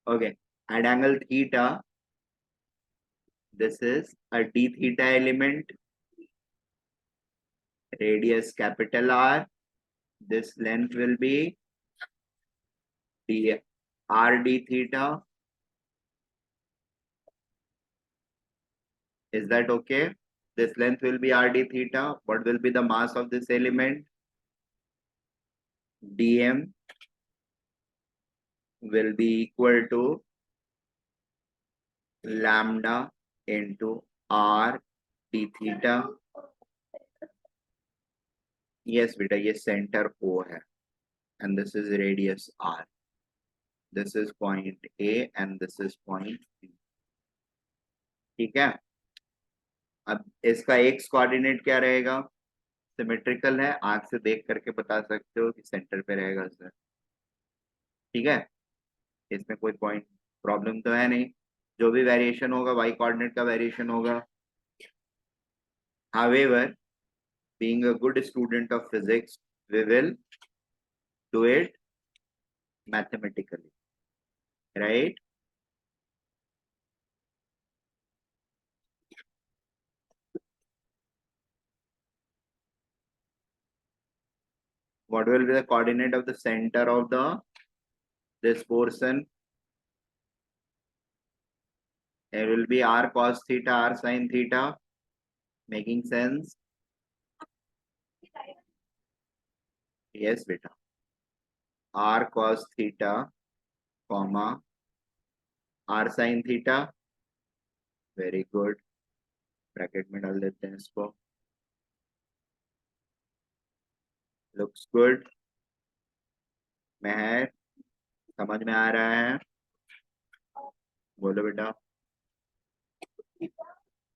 Okay, at angle theta, this is a d theta element, radius capital R. This length will be d r d theta. Is that okay? This length will be r d theta. What will be the mass of this element? Dm will be equal to lambda into r d theta. Yes beta, ये center O है and this is radius r. This is point A and this is point B. ठीक है, अब इसका x coordinate क्या रहेगा? Symmetrical है, आंख से देख करके बता सकते हो कि सेंटर पे रहेगा सर। ठीक है, इसमें कोई पॉइंट प्रॉब्लम तो है नहीं। जो भी वेरिएशन होगा y कोऑर्डिनेट का वेरिएशन होगा। However, being a good student of physics, we will do it mathematically, right? What will be the coordinate of the center of the this portion? It will be r cos theta, r sin theta. Making sense? Yes, beta. R cos theta, comma, r sin theta. Very good. Bracket में डाल देते हैं इसको। Looks good. महर, समझ में आ रहा है? बोलो बेटा।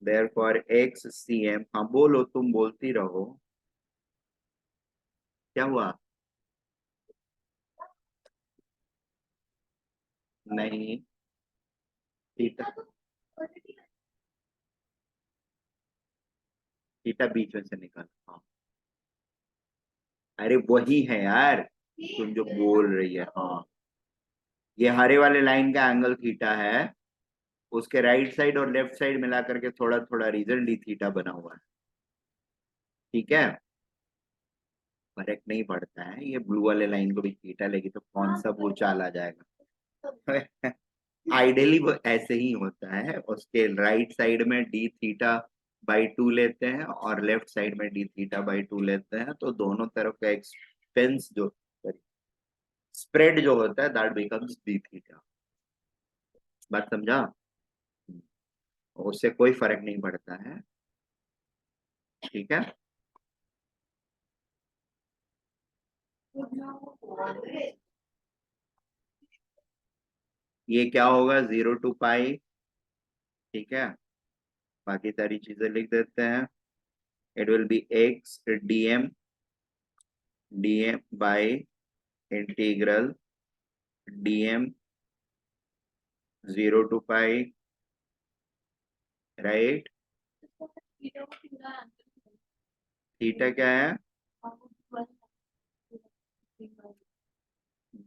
Therefore x cm, हाँ बोलो, तुम बोलती रहो। क्या हुआ? नहीं, थीटा, थीटा बीच में से निकल। हाँ, अरे वही है यार, तुम जो बोल रही है। हाँ, ये हरे वाले लाइन का एंगल थीटा है, उसके राइट साइड और लेफ्ट साइड मिला करके थोड़ा थोड़ा रीजन डी थीटा बना हुआ है। ठीक है, फर्क नहीं पड़ता है, ये ब्लू वाले लाइन को भी थीटा लेगी तो कौन सा वो चाल आ जाएगा। आइडियली वो ऐसे ही होता है, उसके राइट साइड में डी थीटा बाई टू लेते हैं और लेफ्ट साइड में डी थीटा बाई टू लेते हैं, तो दोनों तरफ का एक्सपेंस जो स्प्रेड जो होता है दैट बिकम्स डी थीटा। बात समझा? उससे कोई फर्क नहीं पड़ता है। ठीक है, ये क्या होगा? 0 to पाई। ठीक है, बाकी सारी चीजें लिख देते हैं। It will B x DM, DM by integral DM 0 to pi, right. Theta क्या है?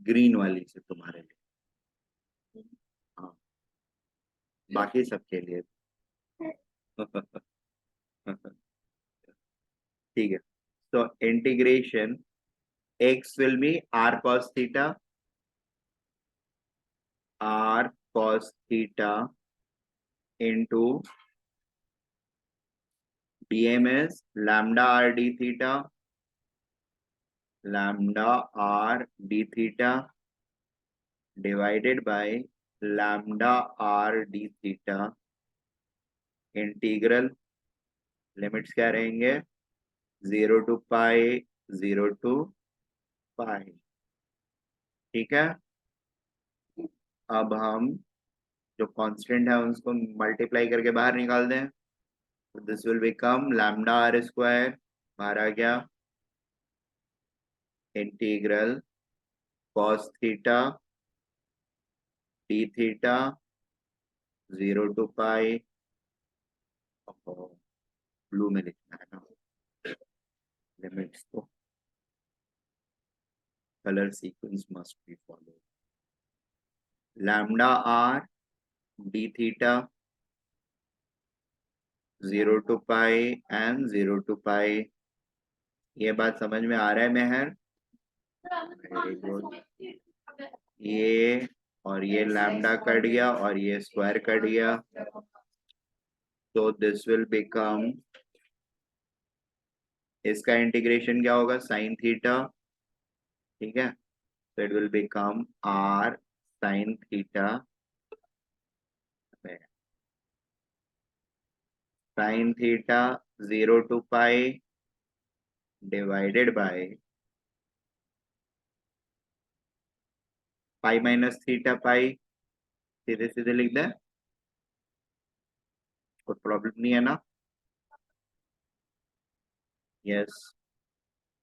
ग्रीन वाली से तुम्हारे लिए। हाँ, बाकी सबके लिए। ठीक है, तो integration x will be r cos theta, r cos theta into dm is lambda r d theta, lambda r d theta divided by lambda r d theta integral, limits क्या रहेंगे? 0 to पाई, 0 to पाई। ठीक है, अब हम जो constant है उसको multiply करके बाहर निकाल दें, तो this will become lambda r square, बाहर आ गया, integral cos theta d theta 0 to pi. Blue में लिखना है ना लिमिट्स को, colour sequence must be follow. Lambda r d theta 0 to pi and 0 to pi. ये बात समझ में आ रहा है मेहर? Very good. ये और ये लैम्डा कट गया और ये स्क्वायर कट गया, तो दिस विल बिकम, इसका इंटीग्रेशन क्या होगा, साइन थीटा, ठीक है। तो it will become r sine theta, sine theta 0 to pi divided by pi minus theta pi. सीधे सीधे लिख दे, कोई प्रॉब्लम नहीं है ना? यस।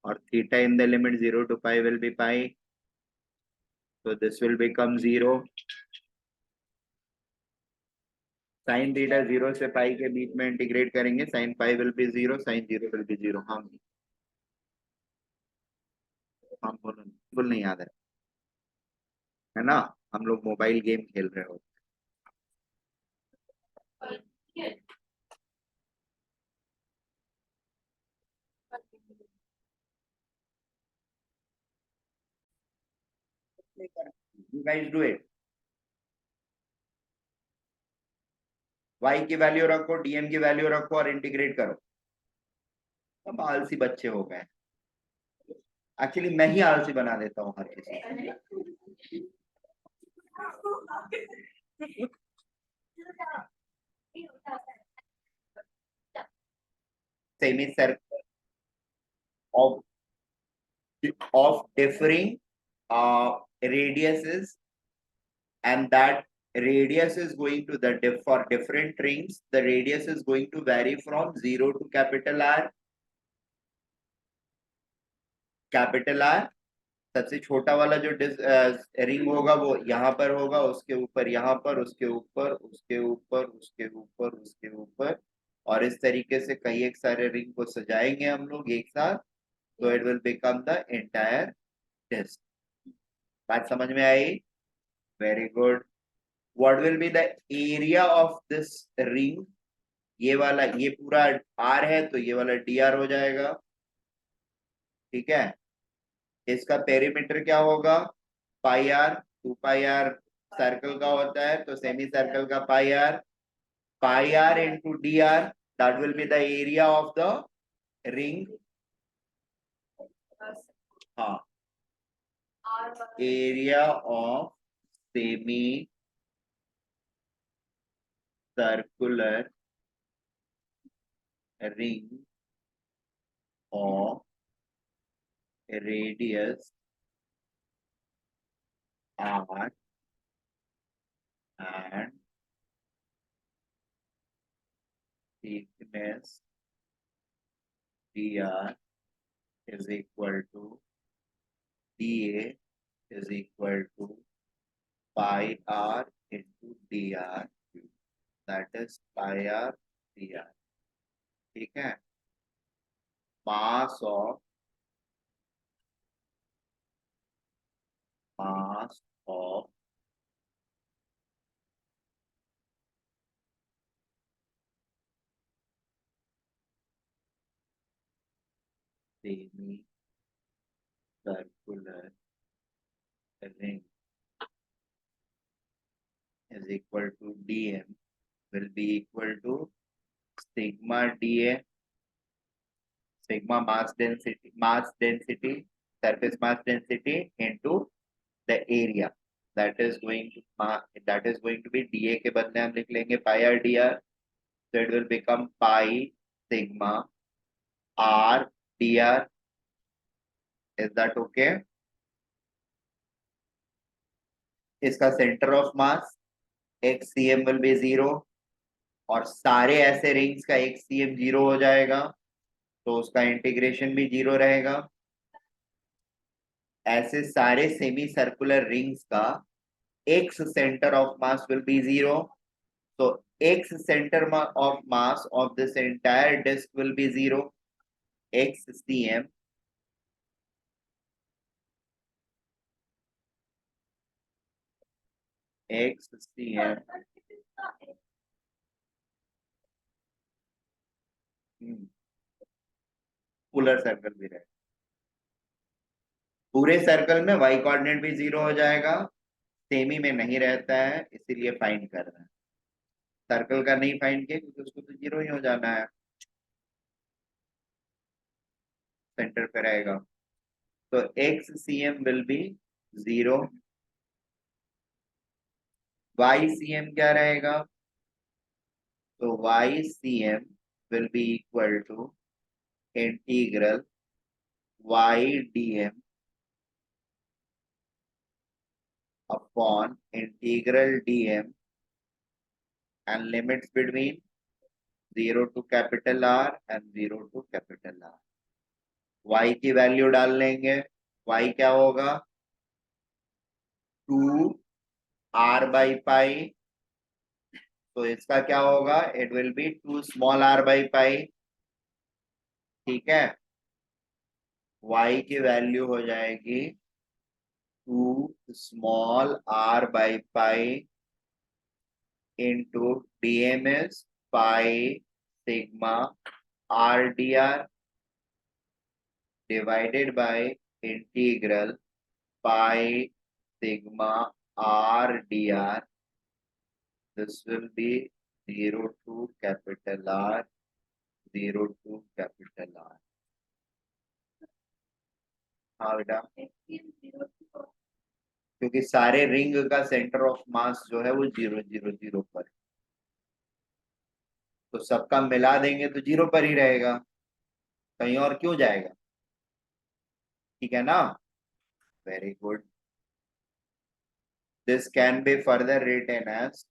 और theta in the limit 0 to pi will be pi, so this will become 0। Sine theta 0 से pi के बीच में इंटीग्रेट करेंगे, sine pi will be 0, sine 0 will be 0। हम बोलो, बिल्कुल नहीं याद है ना? हम लोग मोबाइल गेम खेल रहे हो। You guys do it। y की वैल्यू रखो, dm की वैल्यू रखो और इंटीग्रेट करो। अब आलसी बच्चे हो गए। एक्चुअली मैं ही आलसी बना देता हूँ हर किसी semi circle of differing radiuses, and that radius is going to for different rings, the radius is going to vary from 0 to capital R। Capital R सबसे छोटा वाला जो रिंग होगा वो यहाँ पर होगा, उसके ऊपर यहाँ पर, उसके ऊपर, उसके ऊपर, उसके ऊपर, उसके ऊपर, और इस तरीके से कई एक सारे रिंग को सजाएंगे हम लोग एक साथ, तो it will become the entire disc. बात समझ में आई? Very good. What will be the area of this ring? ये वाला, ये पूरा आर है तो ये वाला डी आर हो जाएगा, ठीक है। इसका पेरीमीटर क्या होगा, pi r. 2 pi r circle का होता है, तो सेमी सर्कल का pi r into d r, that will be the area of the ring. हाँ, area of semicircular ring of radius r and thickness dr is equal to dA is equal to pi r into dr, that is pi r dr, ठीक है। mass of semi circular ring is equal to dm will be equal to sigma dA, sigma mass density, surface mass density into the area, that is going to be dA के बदले हम लिख लेंगे pi r dr, so it will become pi sigma r dr। is that okay? इसका centre of mass x cm will be 0, और सारे ऐसे rings का x cm 0 हो जाएगा, तो उसका इंटीग्रेशन भी 0 रहेगा। ऐसे सारे सेमी सर्कुलर रिंग्स का x center of mass will be 0, so x center of mass of this entire disk will be 0, x cm x c m polar circle भी रहेगा। पूरे सर्कल में वाई कोऑर्डिनेट भी जीरो हो जाएगा, semi में नहीं रहता है, इसीलिए फाइंड कर रहे हैं। सर्कल का नहीं फाइंड किया क्योंकि उसको तो जीरो ही हो जाना है, सेंटर पे रहेगा। तो x c m will be zero. Y c m क्या रहेगा? तो y c m will be equal to integral y d m upon integral d m and limits between zero to capital R and zero to capital R. Y की value डाल लेंगे। Y क्या होगा? 2 r/पाई। तो इसका क्या होगा? इट विल बी 2 r/पाई। ठीक है, y की वैल्यू हो जाएगी 2 r/पाई into dm is pi sigma r/dr divided by integral pi sigma r/dr। This will be 0 to capital R, 0 to capital R। हाँ बेटा, क्योंकि सारे रिंग का सेंटर ऑफ मास जो है वो 0 0 0 पर है। तो सबका मिला देंगे तो 0 पर ही रहेगा, कहीं और क्यों जाएगा? ठीक है ना? Very good. This can be further written as,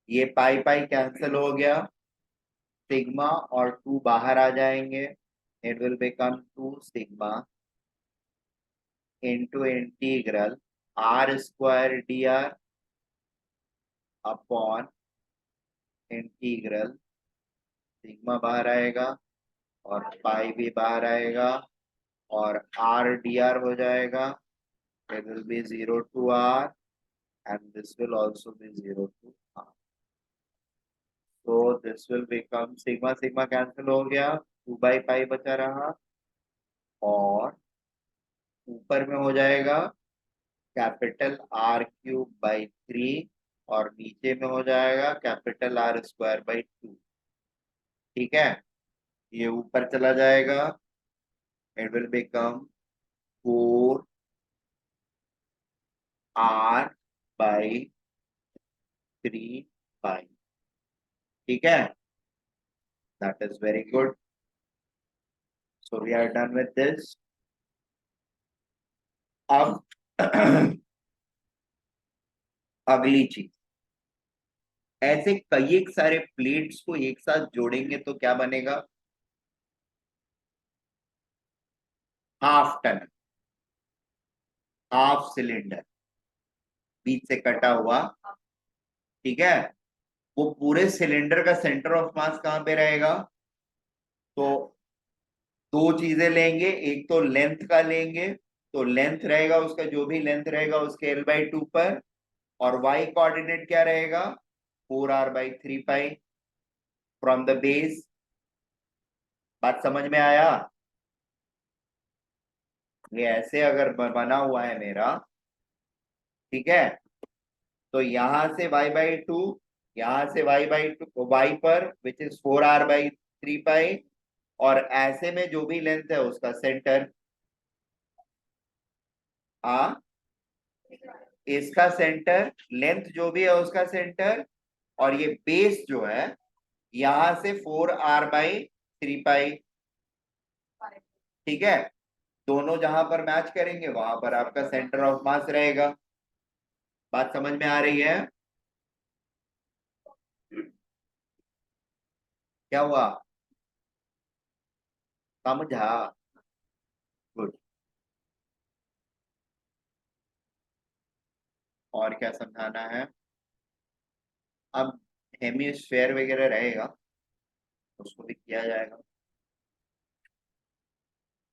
ये पाई पाई कैंसिल हो गया, सिग्मा और 2 बाहर आ जाएंगे, it will become 2 sigma into integral r² dr upon integral sigma बाहर आएगा और पाई भी बाहर आएगा और r/dr हो जाएगा। It will be 0 to r and this will also be 0 to r। so this will become sigma sigma cancel हो गया, 2/पाई बचा रहा और ऊपर में हो जाएगा कैपिटल R³/3 और नीचे में हो जाएगा कैपिटल R²/2। ठीक है, ये ऊपर चला जाएगा, इट विल बिकम 4r/3 ठीक है, that is very good. So we are done with this. अब अगली चीज, ऐसे कई एक सारे प्लेट्स को एक साथ जोड़ेंगे तो क्या बनेगा? हाफ टन, हाफ सिलेंडर, बीच से कटा हुआ। ठीक है, वो पूरे सिलेंडर का सेंटर ऑफ मास कहां पे रहेगा? तो दो चीजें लेंगे, एक तो लेंथ का लेंगे, तो लेंथ रहेगा उसका, जो भी लेंथ रहेगा उसके L/2 पर, और y कोऑर्डिनेट क्या रहेगा? 4r/3 from the base. बात समझ में आया? ये ऐसे अगर बना हुआ है मेरा, ठीक है, तो यहां से y/2, यहां से y/2 y पर विच इज 4r/3 और ऐसे में जो भी लेंथ है उसका सेंटर आ, इसका सेंटर, लेंथ जो भी है उसका सेंटर, और ये बेस जो है यहां से 4r/3। ठीक है, दोनों जहां पर मैच करेंगे वहां पर आपका सेंटर ऑफ मास रहेगा। बात समझ में आ रही है? क्या हुआ? समझा? गुड। और क्या समझाना है? अब हेमिस्फेयर वगैरह रहेगा, उसको भी किया जाएगा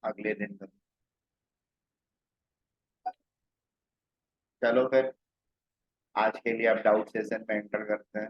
अगले दिन तक। चलो फिर आज के लिए आप डाउट सेशन में एंटर करते हैं।